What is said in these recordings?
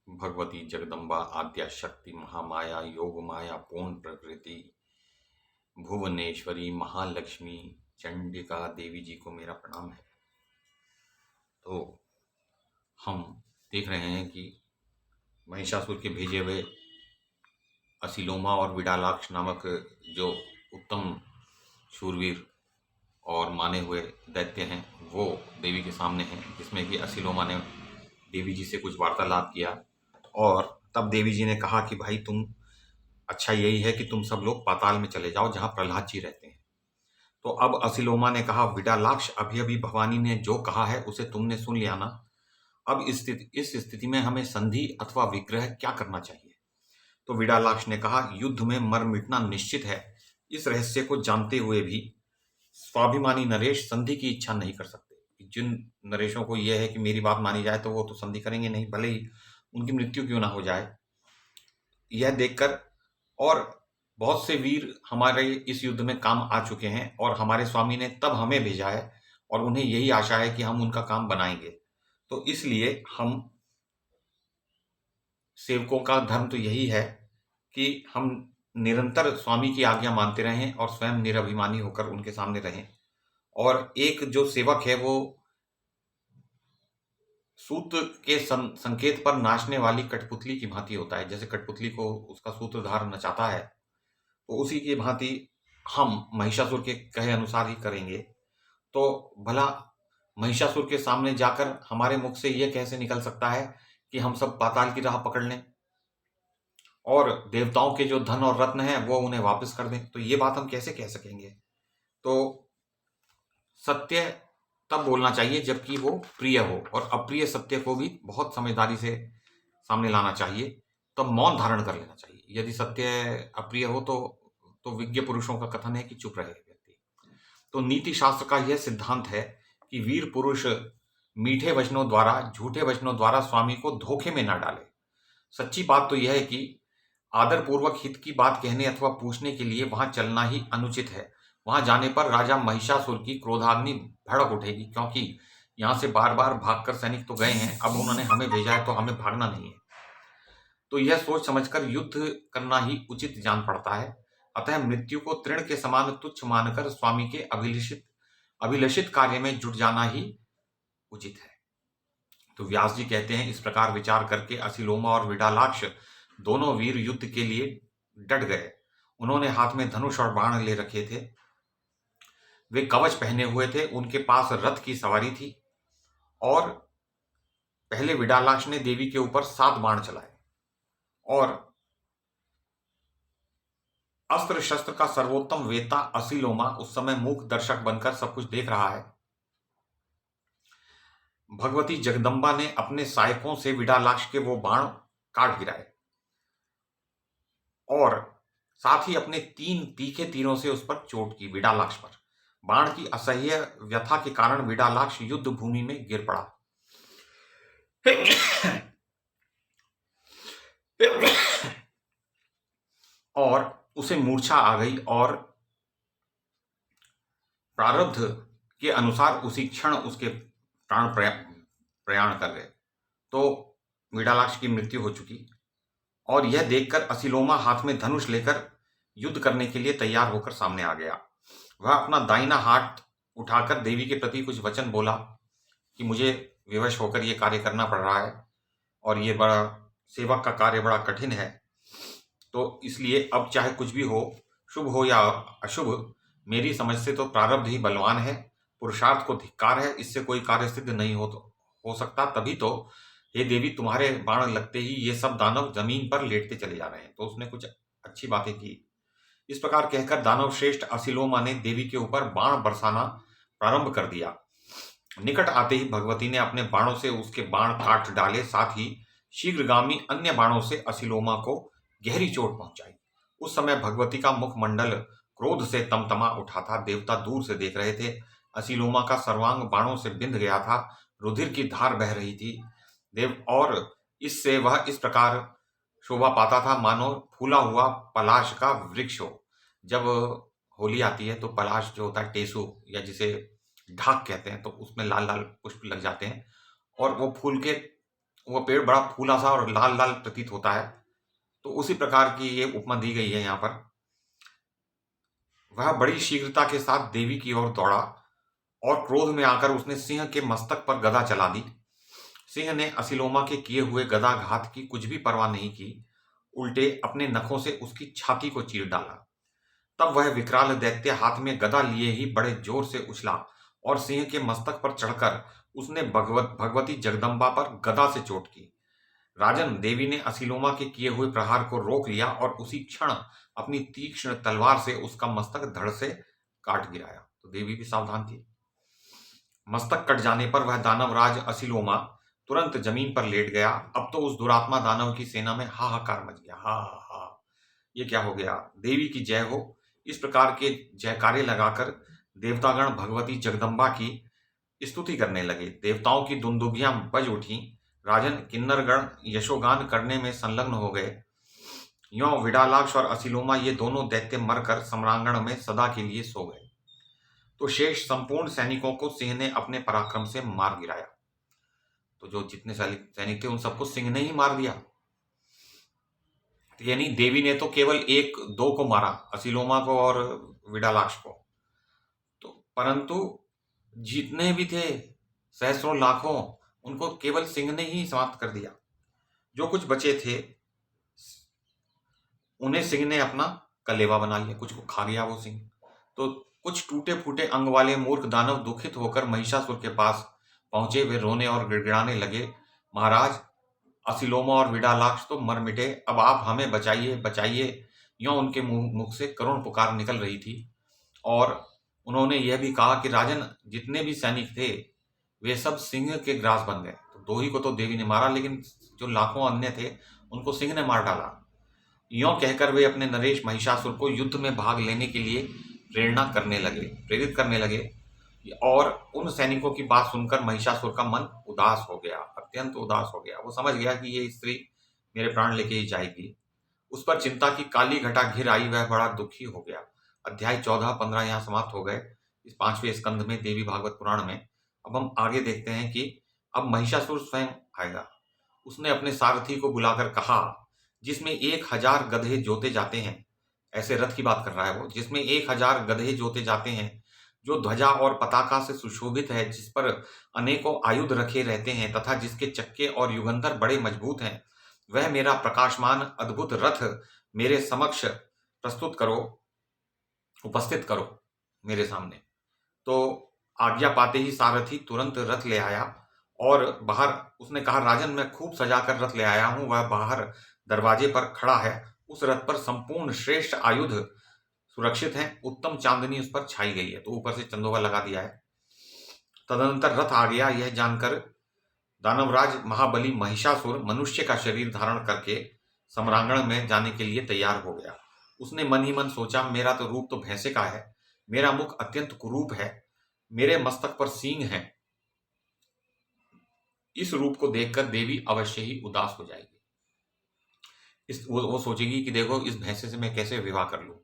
भगवती जगदम्बा आद्या शक्ति महामाया योग माया पूर्ण प्रकृति भुवनेश्वरी महालक्ष्मी चंडिका देवी जी को मेरा प्रणाम है। तो हम देख रहे हैं कि महिषासुर के भेजे हुए असिलोमा और विडालाक्ष नामक जो उत्तम शूरवीर और माने हुए दैत्य हैं वो देवी के सामने हैं, जिसमें कि असिलोमा ने देवी जी से कुछ वार्तालाप किया और तब देवी जी ने कहा कि भाई तुम अच्छा यही है कि तुम सब लोग पाताल में चले जाओ जहां प्रहलाद जी रहते हैं। तो अब असिलोमा ने कहा, विडालाक्ष अभी अभी भवानी ने जो कहा है उसे तुमने सुन लिया ना। अब इस स्थिति में हमें संधि अथवा विग्रह क्या करना चाहिए? तो विडालाक्ष ने कहा, युद्ध में मर मिटना निश्चित है। इस रहस्य को जानते हुए भी स्वाभिमानी नरेश संधि की इच्छा नहीं कर सकते। जिन नरेशों को यह है कि मेरी बात मानी जाए तो वो तो संधि करेंगे नहीं, भले ही उनकी मृत्यु क्यों ना हो जाए। यह देखकर और बहुत से वीर हमारे इस युद्ध में काम आ चुके हैं और हमारे स्वामी ने तब हमें भेजा है और उन्हें यही आशा है कि हम उनका काम बनाएंगे। तो इसलिए हम सेवकों का धर्म तो यही है कि हम निरंतर स्वामी की आज्ञा मानते रहें और स्वयं निरभिमानी होकर उनके सामने रहें। और एक जो सेवक है वो सूत के संकेत पर नाचने वाली कठपुतली की भांति होता है। जैसे कठपुतली को उसका सूत्रधार नचाता है, तो उसी की भांति हम महिषासुर के कहे अनुसार ही करेंगे। तो भला महिषासुर के सामने जाकर हमारे मुख से यह कैसे निकल सकता है कि हम सब पाताल की राह पकड़ लें और देवताओं के जो धन और रत्न हैं वो उन्हें वापस कर दें? तो ये बात हम कैसे कह सकेंगे? तो सत्य तब बोलना चाहिए जबकि वो प्रिय हो, और अप्रिय सत्य को भी बहुत समझदारी से सामने लाना चाहिए। तब मौन धारण कर लेना चाहिए। यदि सत्य अप्रिय हो तो विज्ञ पुरुषों का कथन है कि चुप रहे व्यक्ति। तो नीति शास्त्र का यह सिद्धांत है कि वीर पुरुष मीठे वचनों द्वारा, झूठे वचनों द्वारा स्वामी को धोखे में ना डाले। सच्ची बात तो यह है कि आदरपूर्वक हित की बात कहने अथवा पूछने के लिए वहां चलना ही अनुचित है। वहां जाने पर राजा महिषासुर की क्रोधाग्नि भड़क उठेगी, क्योंकि यहां से बार बार भागकर सैनिक तो गए हैं, अब उन्होंने हमें भेजा है तो हमें भागना नहीं है। तो यह सोच समझकर युद्ध करना ही उचित जान पड़ता है। अतः मृत्यु को तृण के समान तुच्छ मानकर स्वामी के अभिलषित कार्य में जुट जाना ही उचित है। तो व्यास जी कहते हैं, इस प्रकार विचार करके असिलोमा और विडालाक्ष दोनों वीर युद्ध के लिए डट गए। उन्होंने हाथ में धनुष और बाण ले रखे थे, वे कवच पहने हुए थे, उनके पास रथ की सवारी थी और पहले विडालाक्ष ने देवी के ऊपर 7 बाण चलाए और अस्त्र शस्त्र का सर्वोत्तम वेता असिलोमा उस समय मूक दर्शक बनकर सब कुछ देख रहा है। भगवती जगदम्बा ने अपने सहायकों से विडालाक्ष के वो बाण काट गिराए और साथ ही अपने 3 तीखे तीरों से उस पर चोट की, विडालाक्ष पर। बाण की असह्य व्यथा के कारण विडालाक्ष युद्ध भूमि में गिर पड़ा। और उसे मूर्छा आ गई और प्रारब्ध के अनुसार उसी क्षण उसके प्राण प्रयाण कर गए। तो विडालाक्ष की मृत्यु हो चुकी और यह देखकर असिलोमा हाथ में धनुष लेकर युद्ध करने के लिए तैयार होकर सामने आ गया। वह अपना दाहिना हाथ उठाकर देवी के प्रति कुछ वचन बोला कि मुझे विवश होकर यह कार्य करना पड़ रहा है और ये बड़ा सेवक का कार्य बड़ा कठिन है, तो इसलिए अब चाहे कुछ भी हो, शुभ हो या अशुभ, मेरी समझ से तो प्रारब्ध ही बलवान है, पुरुषार्थ को धिक्कार है, इससे कोई कार्य सिद्ध नहीं हो सकता। तभी तो हे देवी, तुम्हारे बाण लगते ही ये सब दानव जमीन पर लेटते चले जा रहे हैं। तो उसने कुछ अच्छी बातें की। इस प्रकार कहकर दानव श्रेष्ठ असिलोमा ने देवी के ऊपर बाण बरसाना प्रारंभ कर दिया। निकट आते ही भगवती ने अपने बाणों से उसके बाण काट डाले, साथ ही शीघ्रगामी अन्य बाणों से असिलोमा को गहरी चोट पहुंचाई। उस समय भगवती का मुखमंडल क्रोध से तमतमा उठा था। देवता दूर से देख रहे थे। असिलोमा का सर्वांग बाणों से बिंध गया था, रुधिर की धार बह रही थी देव, और इससे वह इस प्रकार शोभा पाता था मानो फूला हुआ पलाश का वृक्ष हो। जब होली आती है तो पलाश जो होता है, टेसू या जिसे ढाक कहते हैं, तो उसमें लाल लाल पुष्प लग जाते हैं और वो फूल के वह पेड़ बड़ा फूला सा और लाल लाल प्रतीत होता है। तो उसी प्रकार की ये उपमा दी गई है यहाँ पर। वह बड़ी शीघ्रता के साथ देवी की ओर दौड़ा और क्रोध में आकर उसने सिंह के मस्तक पर गदा चला दी। सिंह ने असीलोमा के किए हुए गदाघात की कुछ भी परवाह नहीं की, उल्टे अपने नखों से उसकी छाती को चीर डाला। तब वह विकराल दैत्य हाथ में गदा लिए ही बड़े जोर से उछला और सिंह के मस्तक पर चढ़कर उसने भगवती जगदम्बा पर गदा से चोट की। राजन, देवी ने असीलोमा के किए हुए प्रहार को रोक लिया और उसी क्षण अपनी तीक्ष्ण तलवार से उसका मस्तक धड़ से काट गिराया। तो देवी भी सावधान थी। मस्तक कट जाने पर वह दानवराज असीलोमा तुरंत जमीन पर लेट गया। अब तो उस दुरात्मा दानव की सेना में हाहाकार मच गया। हा हा हा, ये क्या हो गया? देवी की जय हो, इस प्रकार के जयकारे लगाकर देवतागण भगवती जगदम्बा की स्तुति करने लगे। देवताओं की दुंदुभियां बज उठी। राजन, किन्नरगण यशोगान करने में संलग्न हो गए। यों विडालाक्ष और असीलोमा ये दोनों दैत्य मरकर सम्रांगण में सदा के लिए सो गए। तो शेष संपूर्ण सैनिकों को सिंह ने अपने पराक्रम से मार गिराया। तो जो जितने सैनिक थे उन सबको सिंह ने ही मार दिया। यानी देवी ने तो केवल एक दो को मारा, असीलोमा को और विडालाक्ष को। तो परंतु जितने भी थे सहस्रों लाखों, उनको केवल सिंह ने ही समाप्त कर दिया। जो कुछ बचे थे उन्हें सिंह ने अपना कलेवा बना लिया, कुछ को खा गया वो सिंह। तो कुछ टूटे फूटे अंग वाले मूर्ख दानव दुखित होकर महिषासुर के पास पहुंचे। वे रोने और गिड़गिड़ाने लगे, महाराज, असीलोमा और विडालाक्ष तो मर मिटे, अब आप हमें बचाइए बचाइए। यों उनके मुख से करुण पुकार निकल रही थी। और उन्होंने यह भी कहा कि राजन, जितने भी सैनिक थे वे सब सिंह के ग्रास बन गए। तो दो ही को तो देवी ने मारा, लेकिन जो लाखों अन्य थे उनको सिंह ने मार डाला। यों कहकर वे अपने नरेश महिषासुर को युद्ध में भाग लेने के लिए प्रेरित करने लगे। और उन सैनिकों की बात सुनकर महिषासुर का मन उदास हो गया, अत्यंत उदास हो गया। वो समझ गया कि ये स्त्री मेरे प्राण लेके ही जाएगी। उस पर चिंता की काली घटा घिर आई, वह बड़ा दुखी हो गया। अध्याय 14-15 यहाँ समाप्त हो गए इस 5वें स्कंद में, देवी भागवत पुराण में। अब हम आगे देखते हैं कि अब महिषासुर स्वयं आएगा। उसने अपने सारथी को बुलाकर कहा, जिसमें 1000 गधे जोते जाते हैं, ऐसे रथ की बात कर रहा है वो, जिसमें 1000 गधे जोते जाते हैं, जो ध्वजा और पताका से सुशोभित है, जिस पर अनेकों आयुध रखे रहते हैं तथा जिसके चक्के और युगंधर बड़े मजबूत हैं, वह मेरा प्रकाशमान अद्भुत रथ मेरे समक्ष उपस्थित करो मेरे सामने। तो आज्ञा पाते ही सारथी तुरंत रथ ले आया और बाहर उसने कहा, राजन, मैं खूब सजाकर रथ ले आया हूं। वह बाहर दरवाजे पर खड़ा है। उस रथ पर संपूर्ण श्रेष्ठ आयुध सुरक्षित हैं, उत्तम चांदनी उस पर छाई गई है। तो ऊपर से चंदोवा लगा दिया है। तदनंतर रथ आ गया। यह जानकर दानवराज महाबली महिषासुर मनुष्य का शरीर धारण करके सम्रांगण में जाने के लिए तैयार हो गया। उसने मन ही मन सोचा, मेरा तो रूप तो भैंसे का है, मेरा मुख अत्यंत कुरूप है, मेरे मस्तक पर सींग हैं। इस रूप को देखकर देवी अवश्य ही उदास हो जाएगी। वो सोचेगी कि देखो, इस भैंसे से मैं कैसे विवाह कर लूं।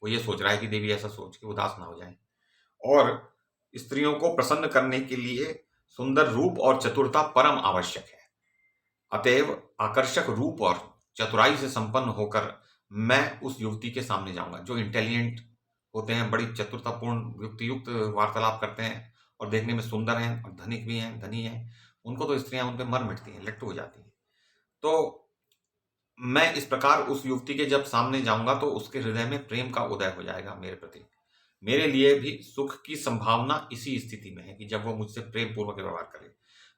वो ये सोच रहा है कि देवी ऐसा सोच के उदास ना हो जाए। और स्त्रियों को प्रसन्न करने के लिए सुंदर रूप और चतुरता परम आवश्यक है। अतएव आकर्षक रूप और चतुराई से संपन्न होकर मैं उस युवती के सामने जाऊंगा। जो इंटेलिजेंट होते हैं, बड़ी चतुरतापूर्ण युक्तियुक्त वार्तालाप करते हैं और देखने में सुंदर हैं और धनिक भी हैं, धनी हैं, उनको तो स्त्रियां उन पर मर मिटती हैं, लट्टू हो जाती हैं। तो मैं इस प्रकार उस युवती के जब सामने जाऊंगा तो उसके हृदय में प्रेम का उदय हो जाएगा मेरे प्रति। मेरे लिए भी सुख की संभावना इसी स्थिति में है कि जब वो मुझसे प्रेम पूर्वक व्यवहार करे।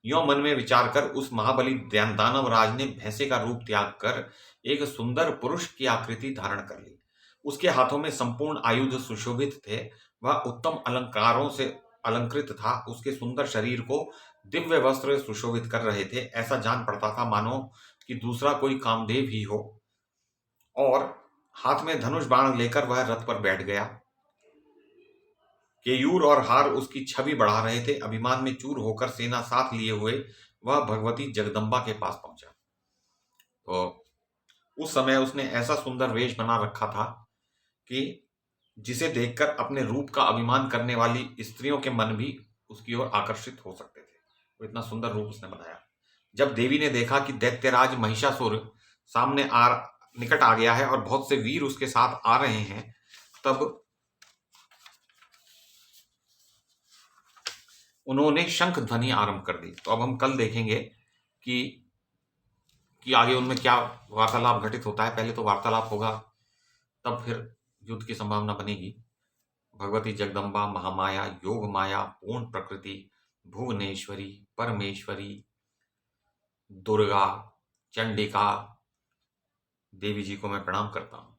यों मन में विचार कर उस महाबली दानवराज ने भैंसे का रूप त्याग कर एक सुंदर पुरुष की आकृति धारण कर ली। उसके हाथों में संपूर्ण आयुध सुशोभित थे। वह उत्तम अलंकारों से अलंकृत था। उसके सुंदर शरीर को दिव्य वस्त्र सुशोभित कर रहे थे। ऐसा जान पड़ता था मानो कि दूसरा कोई कामदेव ही हो। और हाथ में धनुष बाण लेकर वह रथ पर बैठ गया। केयूर और हार उसकी छवि बढ़ा रहे थे। अभिमान में चूर होकर सेना साथ लिए हुए वह भगवती जगदम्बा के पास पहुंचा। तो उस समय उसने ऐसा सुंदर वेश बना रखा था कि जिसे देखकर अपने रूप का अभिमान करने वाली स्त्रियों के मन भी उसकी ओर आकर्षित हो सकते थे। वो इतना सुंदर रूप उसने बनाया। जब देवी ने देखा कि दैत्यराज महिषासुर सामने निकट आ गया है और बहुत से वीर उसके साथ आ रहे हैं, तब उन्होंने शंख ध्वनि आरंभ कर दी। तो अब हम कल देखेंगे कि आगे उनमें क्या वार्तालाप घटित होता है। पहले तो वार्तालाप होगा, तब फिर युद्ध की संभावना बनेगी। भगवती जगदम्बा, महामाया, योग माया, पूर्ण प्रकृति, भुवनेश्वरी, परमेश्वरी, दुर्गा, चंडिका देवी जी को मैं प्रणाम करता हूँ।